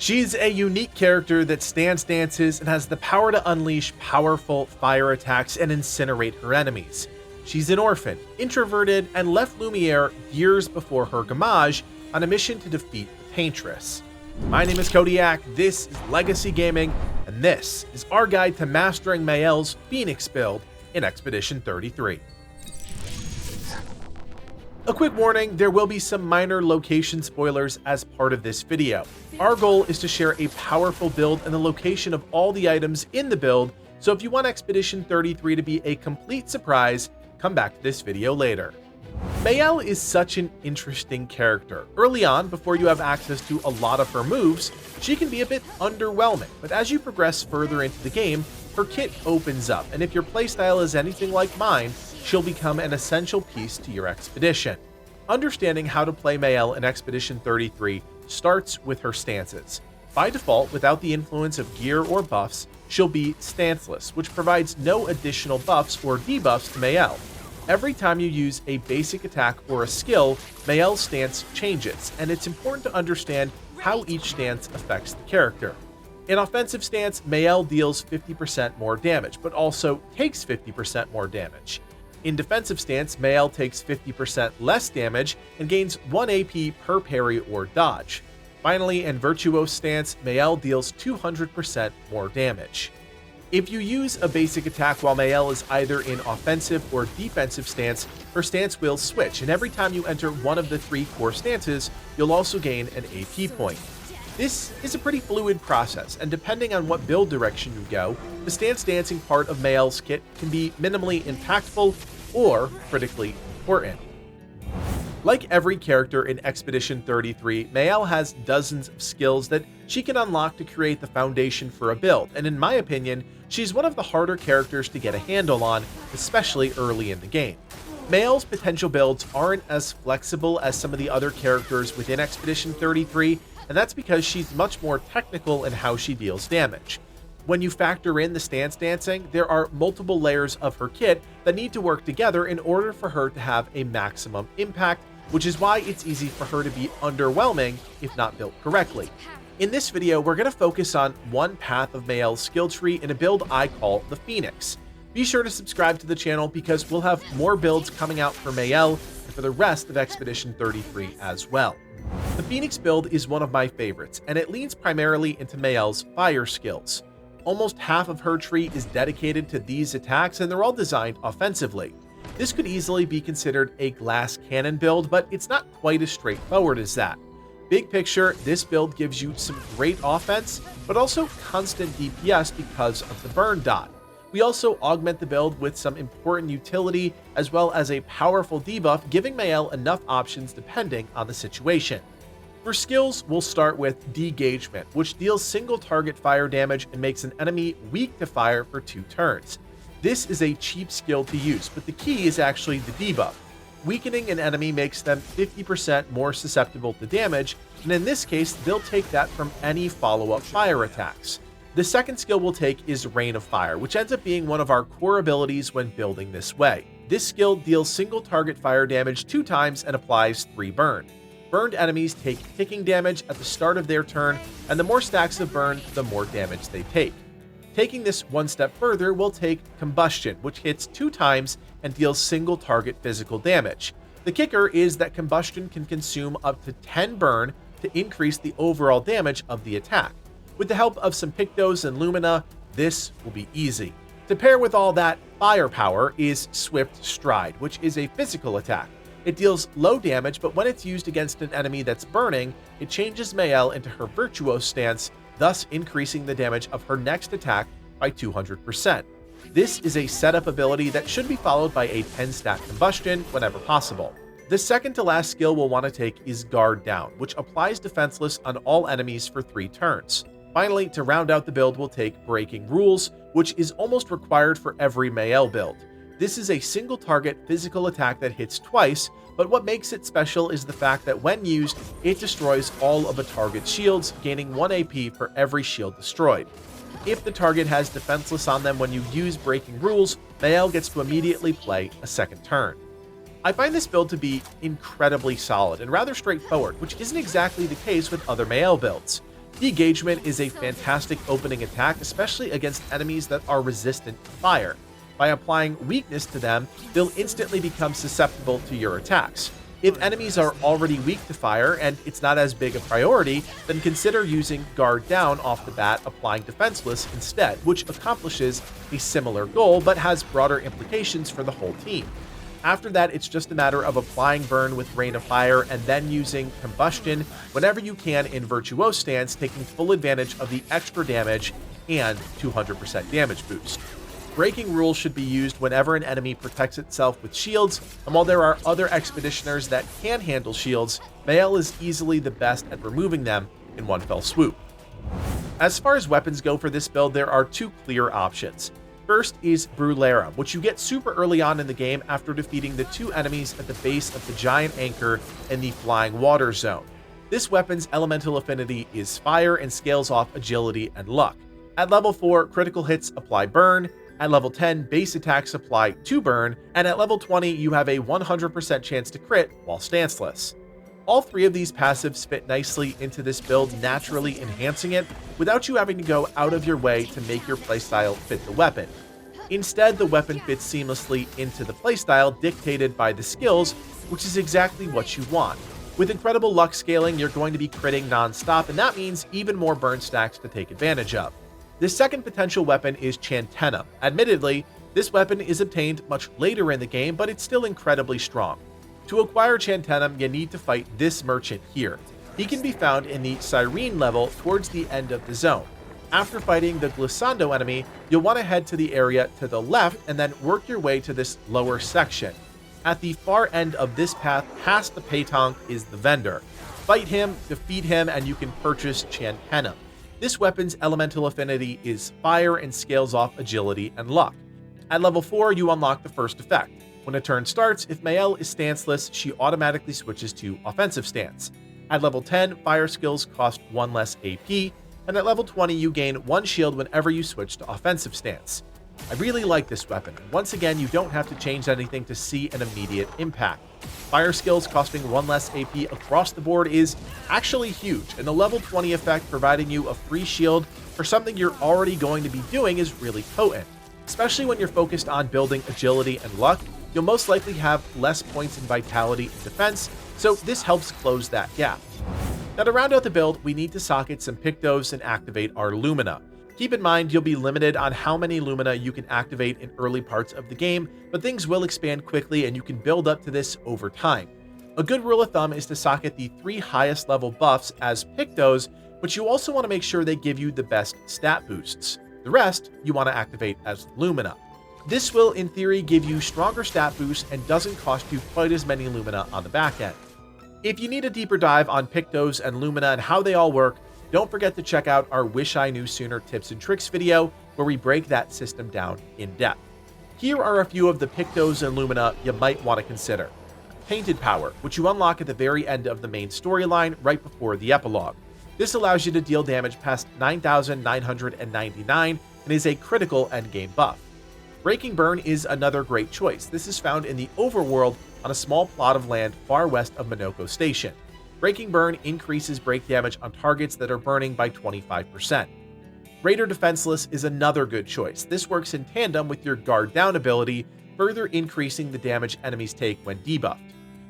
She's a unique character that stance dances and has the power to unleash powerful fire attacks and incinerate her enemies. She's an orphan, introverted, and left Lumiere years before her Gamage on a mission to defeat the Paintress. My name is Kodiak, this is Legacy Gaming, and this is our guide to mastering Maelle's Phoneix build in Expedition 33. A quick warning, there will be some minor location spoilers as part of this video. Our goal is to share a powerful build and the location of all the items in the build, so if you want Expedition 33 to be a complete surprise, come back to this video later. Maelle is such an interesting character. Early on, before you have access to a lot of her moves, she can be a bit underwhelming, but as you progress further into the game, her kit opens up, and if your playstyle is anything like mine, she'll become an essential piece to your expedition. Understanding how to play Maelle in Expedition 33 starts with her stances. By default, without the influence of gear or buffs, she'll be stanceless, which provides no additional buffs or debuffs to Maelle. Every time you use a basic attack or a skill, Maelle's stance changes, and it's important to understand how each stance affects the character. In offensive stance, Maelle deals 50% more damage, but also takes 50% more damage. In defensive stance, Maelle takes 50% less damage and gains 1 AP per parry or dodge. Finally, in virtuose stance, Maelle deals 200% more damage. If you use a basic attack while Maelle is either in offensive or defensive stance, her stance will switch, and every time you enter one of the three core stances, you'll also gain an AP point. This is a pretty fluid process, and depending on what build direction you go, the stance dancing part of Maelle's kit can be minimally impactful or critically important. Like every character in Expedition 33, Maelle has dozens of skills that she can unlock to create the foundation for a build, and in my opinion, she's one of the harder characters to get a handle on, especially early in the game. Maelle's potential builds aren't as flexible as some of the other characters within Expedition 33, and that's because she's much more technical in how she deals damage. When you factor in the stance dancing, there are multiple layers of her kit that need to work together in order for her to have a maximum impact, which is why it's easy for her to be underwhelming if not built correctly. In this video, we're going to focus on one path of Maelle's skill tree in a build I call the Phoneix. Be sure to subscribe to the channel because we'll have more builds coming out for Maelle and for the rest of Expedition 33 as well. The Phoneix build is one of my favorites, and it leans primarily into Maelle's fire skills. Almost half of her tree is dedicated to these attacks, and they're all designed offensively. This could easily be considered a glass cannon build, but it's not quite as straightforward as that. Big picture, this build gives you some great offense, but also constant DPS because of the burn dot. We also augment the build with some important utility, as well as a powerful debuff, giving Maelle enough options depending on the situation. For skills, we'll start with Degagement, which deals single target fire damage and makes an enemy weak to fire for 2 turns. This is a cheap skill to use, but the key is actually the debuff. Weakening an enemy makes them 50% more susceptible to damage, and in this case, they'll take that from any follow-up fire attacks. The second skill we'll take is Rain of Fire, which ends up being one of our core abilities when building this way. This skill deals single target fire damage 2 times and applies 3 burn. Burned enemies take ticking damage at the start of their turn, and the more stacks of burn, the more damage they take. Taking this one step further, we'll take Combustion, which hits 2 times and deals single target physical damage. The kicker is that Combustion can consume up to 10 burn to increase the overall damage of the attack. With the help of some Pictos and Lumina, this will be easy. To pair with all that firepower is Swift Stride, which is a physical attack. It deals low damage, but when it's used against an enemy that's burning, it changes Maelle into her virtuose stance, thus increasing the damage of her next attack by 200%. This is a setup ability that should be followed by a 10-stack Combustion whenever possible. The second to last skill we'll want to take is Guard Down, which applies defenseless on all enemies for 3 turns. Finally, to round out the build, we'll take Breaking Rules, which is almost required for every Maelle build. This is a single target physical attack that hits twice, but what makes it special is the fact that when used, it destroys all of a target's shields, gaining 1 AP for every shield destroyed. If the target has defenseless on them when you use Breaking Rules, Maelle gets to immediately play a second turn. I find this build to be incredibly solid and rather straightforward, which isn't exactly the case with other Maelle builds. De-engagement is a fantastic opening attack, especially against enemies that are resistant to fire. By applying weakness to them, they'll instantly become susceptible to your attacks. If enemies are already weak to fire and it's not as big a priority, then consider using Guard Down off the bat, applying Defenseless instead, which accomplishes a similar goal but has broader implications for the whole team. After that, it's just a matter of applying Burn with Rain of Fire and then using Combustion whenever you can in Virtuose stance, taking full advantage of the extra damage and 200% damage boost. Breaking rules should be used whenever an enemy protects itself with shields, and while there are other expeditioners that can handle shields, Maelle is easily the best at removing them in one fell swoop. As far as weapons go for this build, there are two clear options. First is Brularum, which you get super early on in the game after defeating the two enemies at the base of the giant anchor in the Flying Water Zone. This weapon's elemental affinity is fire and scales off agility and luck. At level 4, critical hits apply burn. At level 10, base attacks apply 2 burn, and at level 20, you have a 100% chance to crit while stanceless. All three of these passives fit nicely into this build, naturally enhancing it without you having to go out of your way to make your playstyle fit the weapon. Instead, the weapon fits seamlessly into the playstyle dictated by the skills, which is exactly what you want. With incredible luck scaling, you're going to be critting non-stop, and that means even more burn stacks to take advantage of. The second potential weapon is Chantenum. Admittedly, this weapon is obtained much later in the game, but it's still incredibly strong. To acquire Chantenum, you need to fight this merchant here. He can be found in the Cyrene level towards the end of the zone. After fighting the Glissando enemy, you'll want to head to the area to the left and then work your way to this lower section. At the far end of this path, past the Pétanque, is the vendor. Fight him, defeat him, and you can purchase Chantenum. This weapon's elemental affinity is fire and scales off agility and luck. At level 4, you unlock the first effect. When a turn starts, if Maelle is stanceless, she automatically switches to offensive stance. At level 10, fire skills cost 1 less AP, and at level 20, you gain 1 shield whenever you switch to offensive stance. I really like this weapon. Once again, you don't have to change anything to see an immediate impact. Fire skills costing 1 less AP across the board is actually huge, and the level 20 effect providing you a free shield for something you're already going to be doing is really potent. Especially when you're focused on building agility and luck, you'll most likely have less points in vitality and defense, so this helps close that gap. Now to round out the build, we need to socket some Pictos and activate our Lumina. Keep in mind you'll be limited on how many Lumina you can activate in early parts of the game, but things will expand quickly and you can build up to this over time. A good rule of thumb is to socket the 3 highest level buffs as Pictos, but you also want to make sure they give you the best stat boosts. The rest you want to activate as Lumina. This will in theory give you stronger stat boosts and doesn't cost you quite as many Lumina on the back end. If you need a deeper dive on Pictos and Lumina and how they all work, don't forget to check out our Wish I Knew Sooner tips and tricks video where we break that system down in depth. Here are a few of the Pictos and Lumina you might want to consider. Painted Power, which you unlock at the very end of the main storyline right before the epilogue. This allows you to deal damage past 9,999 and is a critical endgame buff. Breaking Burn is another great choice. This is found in the overworld on a small plot of land far west of Minoko Station. Breaking Burn increases break damage on targets that are burning by 25%. Raider Defenseless is another good choice. This works in tandem with your Guard Down ability, further increasing the damage enemies take when debuffed.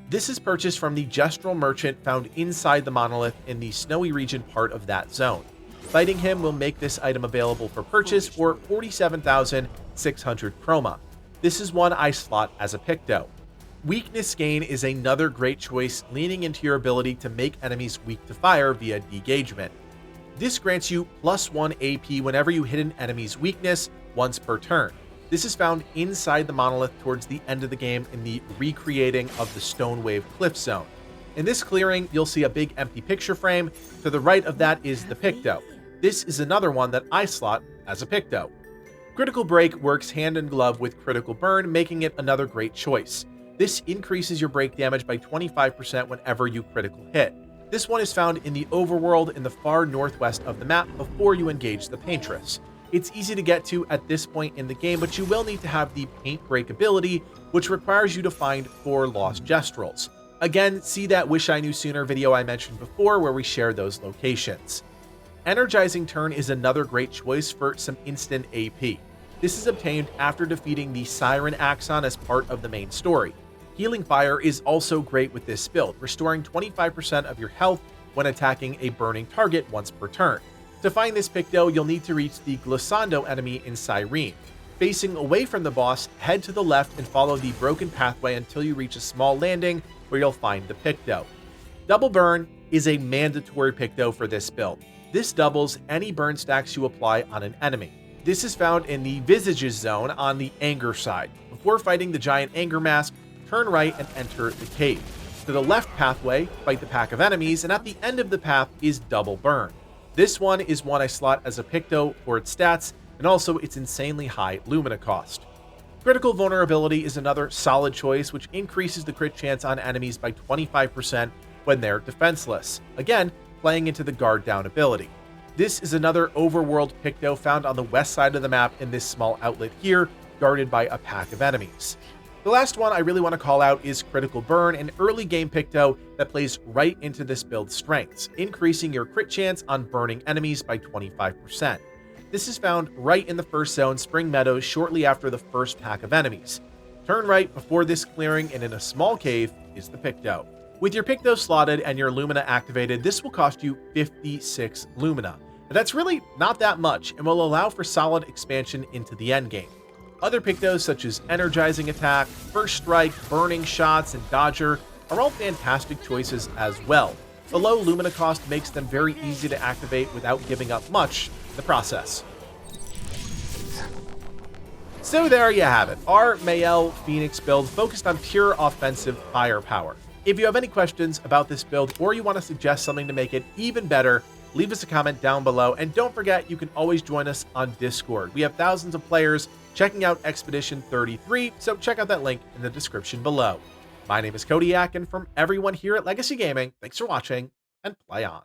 This is purchased from the Gestural Merchant found inside the monolith in the snowy region part of that zone. Fighting him will make this item available for purchase for 47,600 chroma. This is one I slot as a Picto. Weakness Gain is another great choice, leaning into your ability to make enemies weak to fire via degagement. This grants you +1 AP whenever you hit an enemy's weakness once per turn. This is found inside the monolith towards the end of the game in the recreating of the Stone Wave Cliff Zone. In this clearing, you'll see a big empty picture frame. To the right of that is the Picto. This is another one that I slot as a Picto. Critical Break works hand in glove with Critical Burn, making it another great choice. This increases your break damage by 25% whenever you critical hit. This one is found in the overworld in the far northwest of the map before you engage the Paintress. It's easy to get to at this point in the game, but you will need to have the Paint Break ability, which requires you to find 4 lost Gestrals. Again, see that Wish I Knew Sooner video I mentioned before where we share those locations. Energizing Turn is another great choice for some instant AP. This is obtained after defeating the Siren Axon as part of the main story. Healing Fire is also great with this build, restoring 25% of your health when attacking a burning target once per turn. To find this Picto, you'll need to reach the Glissando enemy in Cyrene. Facing away from the boss, head to the left and follow the broken pathway until you reach a small landing where you'll find the Picto. Double Burn is a mandatory Picto for this build. This doubles any burn stacks you apply on an enemy. This is found in the Visages zone on the Anger side. Before fighting the giant Anger Mask, turn right and enter the cave. To the left pathway, fight the pack of enemies, and at the end of the path is Double Burn. This one is one I slot as a Picto for its stats, and also its insanely high Lumina cost. Critical Vulnerability is another solid choice, which increases the crit chance on enemies by 25% when they're defenseless, again, playing into the guard down ability. This is another overworld Picto found on the west side of the map in this small outlet here, guarded by a pack of enemies. The last one I really want to call out is Critical Burn, an early game Picto that plays right into this build's strengths, increasing your crit chance on burning enemies by 25%. This is found right in the first zone, Spring Meadows, shortly after the first pack of enemies. Turn right before this clearing and in a small cave is the Picto. With your Picto slotted and your Lumina activated, this will cost you 56 Lumina. And that's really not that much and will allow for solid expansion into the endgame. Other Pictos such as Energizing Attack, First Strike, Burning Shots, and Dodger are all fantastic choices as well. The low Lumina cost makes them very easy to activate without giving up much in the process. So there you have it, our Maelle Phoneix build focused on pure offensive firepower. If you have any questions about this build or you want to suggest something to make it even better, leave us a comment down below, and don't forget you can always join us on Discord. We have thousands of players checking out Expedition 33, so check out that link in the description below. My name is Kodiak, and from everyone here at Legacy Gaming, thanks for watching, and play on.